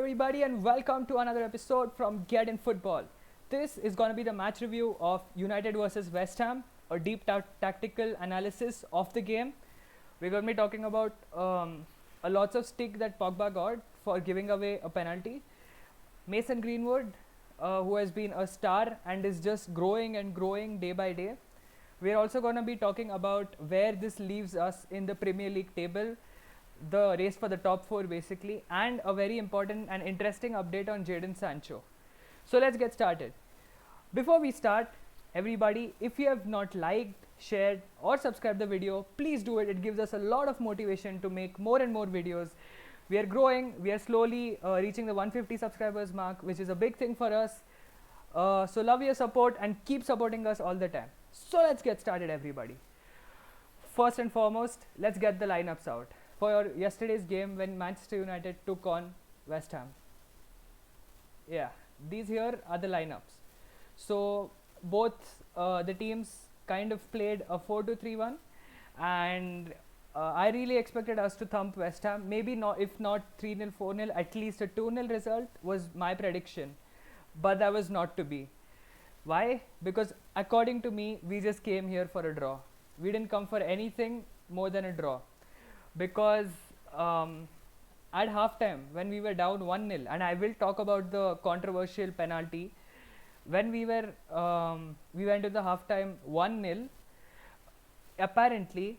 everybody, and welcome to another episode from Get in Football. This is going to be the match review of United versus West Ham, a deep tactical analysis of the game. We're going to be talking about a lots of stick that Pogba got for giving away a penalty. Mason Greenwood, who has been a star and is just growing and growing day by day. We're also going to be talking about where this leaves us in the Premier League table, the race for the top four basically, and a very important and interesting update on Jadon Sancho. So let's get started. Before we start, everybody, if you have not liked, shared or subscribed the video, please do it. It gives us a lot of motivation to make more and more videos. We are growing, we are slowly reaching the 150 subscribers mark, which is a big thing for us. So love your support and keep supporting us all the time. So let's get started, everybody. First and foremost, let's get the lineups out for yesterday's game when Manchester United took on West Ham. Yeah, these here are the lineups. So both the teams kind of played a 4-2-3-1, and I really expected us to thump West Ham. Maybe not, if not 3-0, 4-0, at least a 2-0 result was my prediction, but that was not to be. Why? Because according to me, we just came here for a draw. We didn't come for anything more than a draw. Because at halftime, when we were down 1-0, and I will talk about the controversial penalty, when we went to the halftime 1-0, apparently,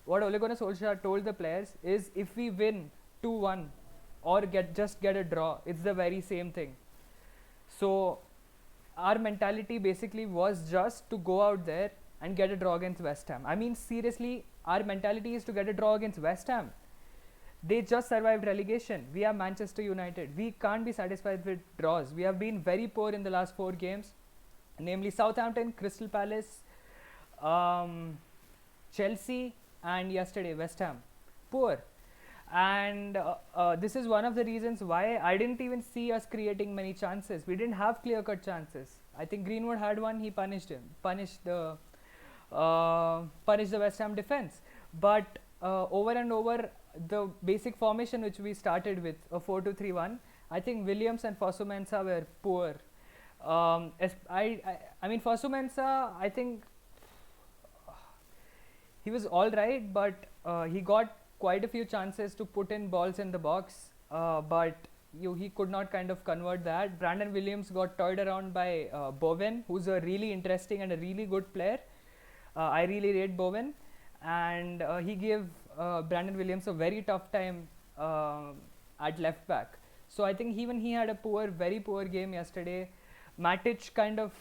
what Ole Gunnar Solskjaer told the players is, if we win 2-1 or just get a draw, it's the very same thing. So our mentality basically was just to go out there and get a draw against West Ham. I mean, seriously, our mentality is to get a draw against West Ham. They just survived relegation. We are Manchester United. We can't be satisfied with draws. We have been very poor in the last 4 games, namely Southampton, Crystal Palace, Chelsea, and yesterday West Ham. Poor. And this is one of the reasons why I didn't even see us creating many chances. We didn't have clear-cut chances. I think Greenwood had one. He punished the West Ham defense. But over and over, the basic formation which we started with, a 4-2-3-1, I think Williams and Fosu Mensah were poor. I mean, Fosu Mensah, I think he was all right, but he got quite a few chances to put in balls in the box, but he could not kind of convert that. Brandon Williams got toyed around by Bowen, who's a really interesting and a really good player. I really rate Bowen, and he gave Brandon Williams a very tough time at left back. So I think even he had a very poor game yesterday. Matic kind of,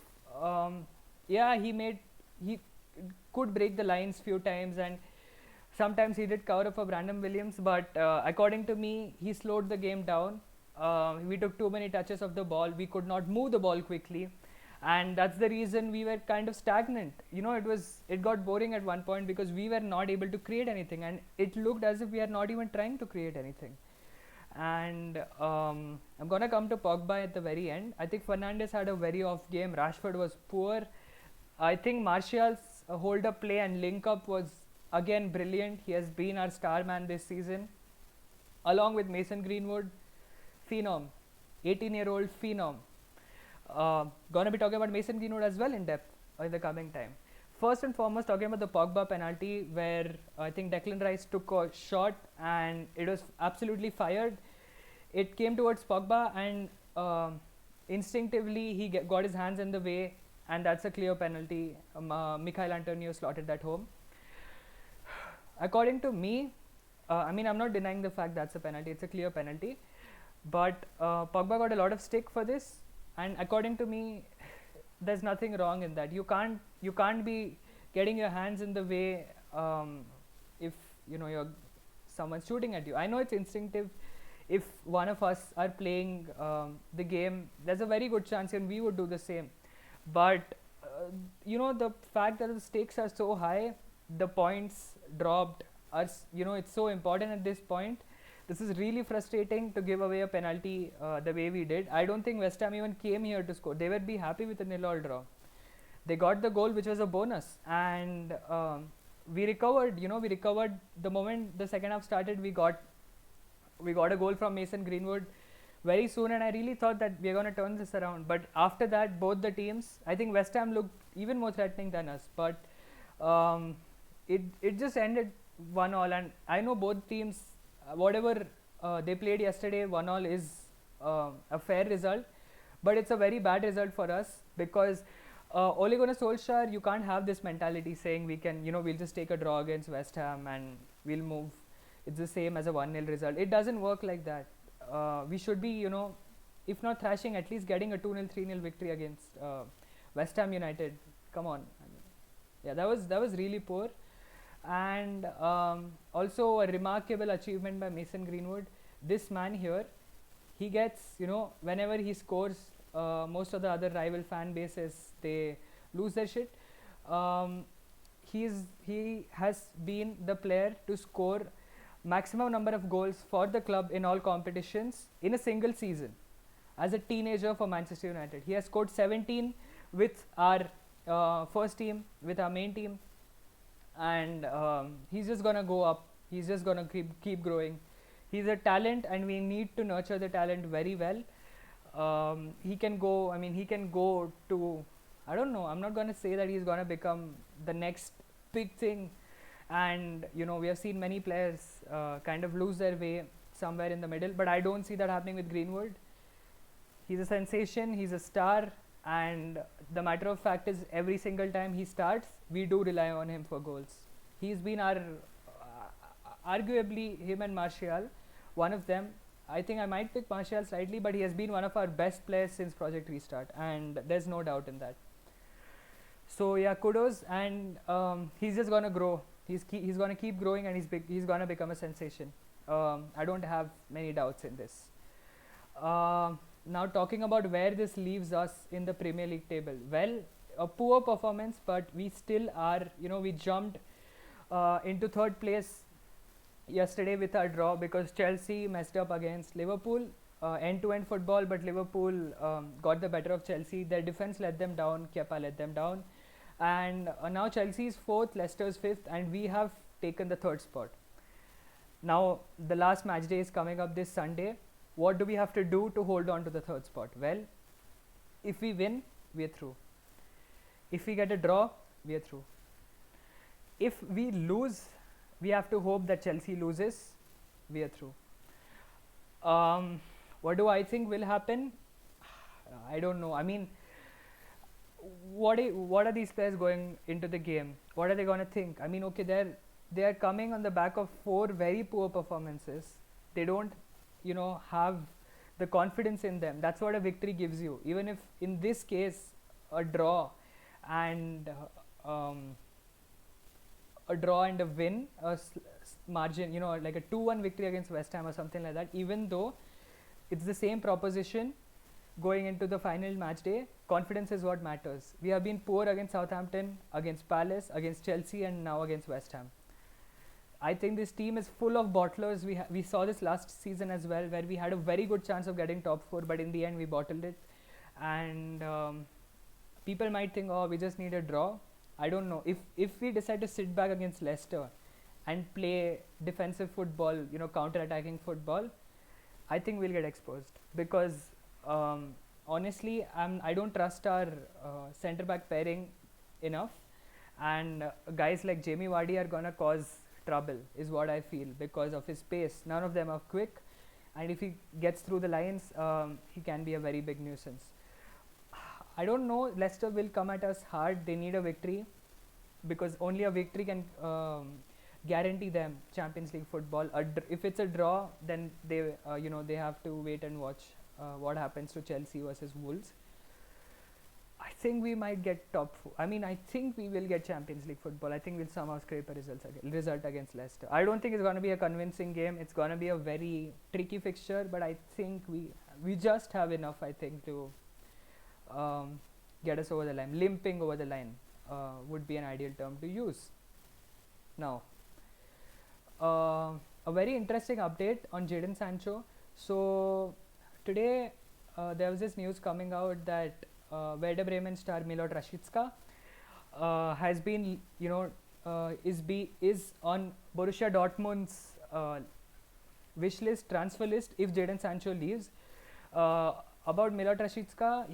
he could break the lines few times, and sometimes he did cover up for Brandon Williams, but according to me, he slowed the game down. We took too many touches of the ball. We could not move the ball quickly, and that's the reason we were kind of stagnant. It got boring at one point because we were not able to create anything, and it looked as if we are not even trying to create anything. And I'm gonna come to Pogba at the very end. I think Fernandes had a very off game. Rashford was poor. I think Martial's hold-up play and link-up was again brilliant. He has been our star man this season, along with Mason Greenwood, phenom, 18-year-old phenom. Gonna be talking about Mason Greenwood as well in depth in the coming time. First and foremost, talking about the Pogba penalty, where I think Declan Rice took a shot and it was absolutely fired. It came towards Pogba, and instinctively he got his hands in the way, and that's a clear penalty. Michail Antonio slotted that home. According to me, I mean, I'm not denying the fact that's a penalty. It's a clear penalty, but Pogba got a lot of stick for this, and according to me, there's nothing wrong in that. You can't be getting your hands in the way if someone's shooting at you. I know it's instinctive. If one of us are playing the game, there's a very good chance and we would do the same. But the fact that the stakes are so high, the points dropped are, it's so important at this point. This is really frustrating to give away a penalty the way we did. I don't think West Ham even came here to score. They would be happy with a 0-0 draw. They got the goal, which was a bonus, and we recovered. We recovered the moment the second half started. We got a goal from Mason Greenwood, very soon, and I really thought that we're going to turn this around. But after that, both the teams, I think West Ham looked even more threatening than us. But um, it just ended 1-1, and I know both teams, whatever they played yesterday, 1-1 is a fair result, but it's a very bad result for us because Ole Gunnar Solskjaer, you can't have this mentality saying we can, we'll just take a draw against West Ham and we'll move. It's the same as a 1-0 result. It doesn't work like that. We should be, if not thrashing, at least getting a 2-0, 3-0 victory against West Ham United. Come on. I mean, yeah, that was really poor. And also a remarkable achievement by Mason Greenwood. This man here, he gets, whenever he scores, most of the other rival fan bases, they lose their shit. Um, he has been the player to score maximum number of goals for the club in all competitions in a single season. As a teenager for Manchester United, he has scored 17 with our first team, with our main team, and he's just gonna go up. He's just gonna keep growing. He's a talent, and we need to nurture the talent very well. He can go. I mean, he can go to. I don't know. I'm not gonna say that he's gonna become the next big thing. And we have seen many players kind of lose their way somewhere in the middle. But I don't see that happening with Greenwood. He's a sensation. He's a star. And the matter of fact is, every single time he starts, we do rely on him for goals. He's been our, arguably, him and Martial, one of them. I think I might pick Martial slightly, but he has been one of our best players since Project Restart, and there's no doubt in that. So yeah, kudos, and he's just gonna grow. He's gonna keep growing, and he's gonna become a sensation. I don't have many doubts in this. Now talking about where this leaves us in the Premier League table. Well, a poor performance, but we still are. We jumped into third place yesterday with our draw because Chelsea messed up against Liverpool. End-to-end football, but Liverpool got the better of Chelsea. Their defense let them down. Kepa let them down, and now Chelsea is fourth, Leicester's fifth, and we have taken the third spot. Now the last match day is coming up this Sunday. What do we have to do to hold on to the third spot? Well, if we win, we are through. If we get a draw, we are through. If we lose, we have to hope that Chelsea loses, we are through. What do I think will happen? I don't know. I mean, what are these players going into the game? What are they going to think? I mean, okay, they are coming on the back of 4 very poor performances. They don't, have the confidence in them. That's what a victory gives you. Even if in this case a draw and a win, margin, like a 2-1 victory against West Ham or something like that, even though it's the same proposition going into the final match day, confidence is what matters. We have been poor against Southampton, against Palace, against Chelsea, and now against West Ham. I think this team is full of bottlers. We saw this last season as well, where we had a very good chance of getting top 4, but in the end we bottled it. And people might think, oh, we just need a draw. I don't know. If we decide to sit back against Leicester and play defensive football, counter-attacking football, I think we'll get exposed because honestly, I don't trust our centre-back pairing enough, and guys like Jamie Vardy are gonna cause trouble, is what I feel, because of his pace. None of them are quick, and if he gets through the lines, he can be a very big nuisance. I don't know. Leicester will come at us hard. They need a victory because only a victory can guarantee them Champions League football. If it's a draw, then they they have to wait and watch what happens to Chelsea versus Wolves. I think we might get top 4. I mean, I think we will get Champions League football. I think we'll somehow scrape a result against Leicester. I don't think it's going to be a convincing game. It's going to be a very tricky fixture, but I think we just have enough, I think, to get us over the line. Limping over the line would be an ideal term to use. Now, a very interesting update on Jadon Sancho. So today there was this news coming out that Werder Bremen star Milot Rashica has been, is on Borussia Dortmund's wish list, transfer list if Jadon Sancho leaves. About Milot Rashica,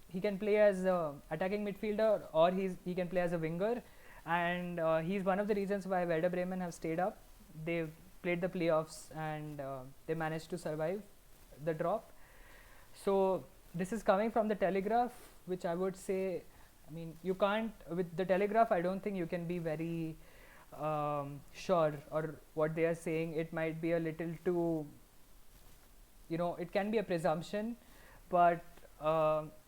he can play as a attacking midfielder or he can play as a winger, and he's one of the reasons why Werder Bremen have stayed up. They played the playoffs and they managed to survive the drop. So this is coming from the Telegraph, which I would say, I mean, you can't with the Telegraph. I don't think you can be very sure or what they are saying. It might be a little too, it can be a presumption, but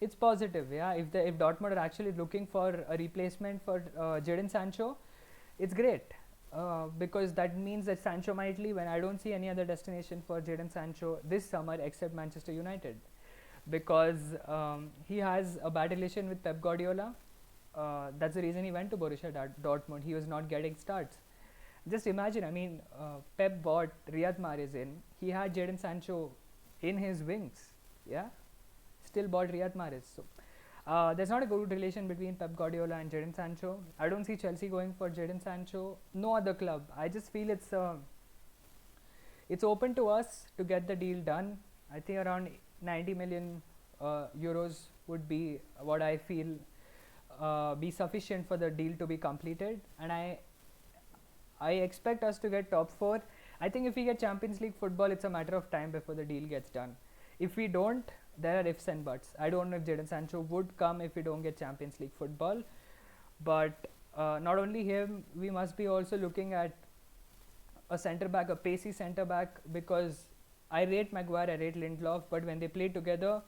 it's positive. Yeah, if Dortmund are actually looking for a replacement for Jadon Sancho, it's great. Because that means that Sancho might leave, and I don't see any other destination for Jadon Sancho this summer except Manchester United, because he has a bad relation with Pep Guardiola. That's the reason he went to Borussia Dortmund. He was not getting starts. Just imagine, I mean, Pep bought Riyad Mahrez in. He had Jadon Sancho in his wings. Yeah, still bought Riyad Mahrez. So there's not a good relation between Pep Guardiola and Jadon Sancho. I don't see Chelsea going for Jadon Sancho. No other club. I just feel it's open to us to get the deal done. I think around 90 million euros would be what I feel be sufficient for the deal to be completed, and I expect us to get top 4. I think if we get Champions League football, it's a matter of time before the deal gets done. If we don't, there are ifs and buts. I don't know if Jadon Sancho would come if we don't get Champions League football. But not only him, we must be also looking at a centre back, a pacey centre back, because I rate Maguire, I rate Lindelof, but when they play together,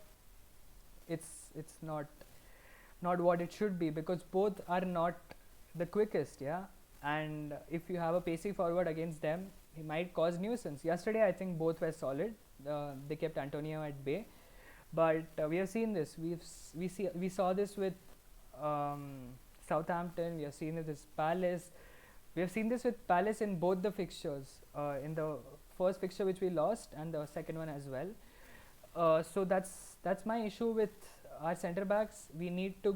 it's not what it should be, because both are not the quickest. Yeah, and if you have a pacey forward against them, he might cause nuisance. Yesterday, I think both were solid. They kept Antonio at bay. But we have seen this. We saw this with Southampton. We have seen it with Palace. We have seen this with Palace in both the fixtures. In the first fixture which we lost, and the second one as well. So that's my issue with our centre backs. We need to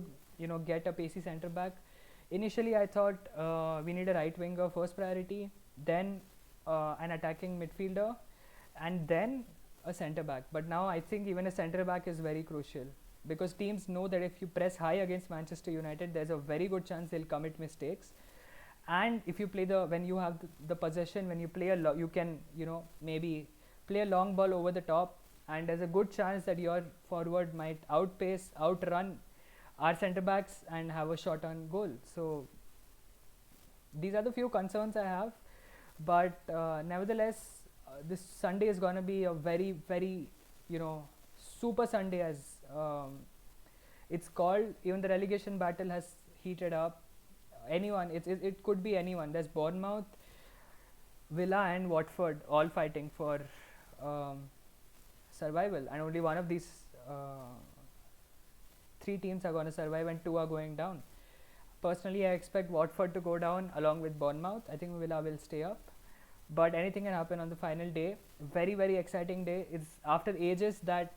get a pacey centre back. Initially, I thought we need a right winger first priority, then an attacking midfielder, and then a centre back. But now I think even a centre back is very crucial, because teams know that if you press high against Manchester United, there's a very good chance they'll commit mistakes. And if you play when you have the possession, when you play you can maybe play a long ball over the top, and there's a good chance that your forward might outrun our centre backs and have a shot on goal. So these are the few concerns I have, but nevertheless, this Sunday is going to be a very, very super Sunday, as it's called. Even the relegation battle has heated up. Anyone, it could be anyone. There's Bournemouth, Villa and Watford all fighting for survival, and only one of these 3 teams are going to survive and 2 are going down. Personally, I expect Watford to go down along with Bournemouth. I think Villa will stay up, but anything can happen on the final day. Very, very exciting day. It's after ages that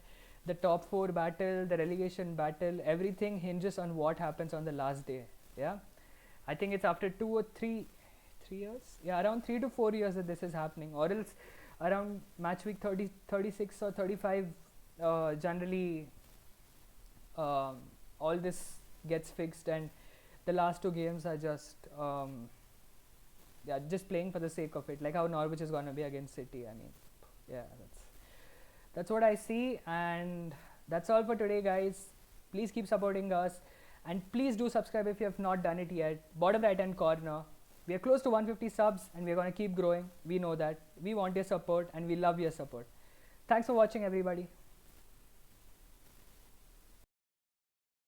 the top 4 battle, the relegation battle, everything hinges on what happens on the last day. Yeah, I think it's after 2 or 3 years. Yeah, around 3 to 4 years that this is happening, or else around match week 30, 36 or 35. Generally, all this gets fixed, and the last 2 games are just just playing for the sake of it, like how Norwich is going to be against City. I mean, yeah, that's what I see, and that's all for today, guys. Please keep supporting us, and please do subscribe if you have not done it yet. Bottom right hand corner, we are close to 150 subs, and we are going to keep growing. We know that. We want your support, and we love your support. Thanks for watching, everybody.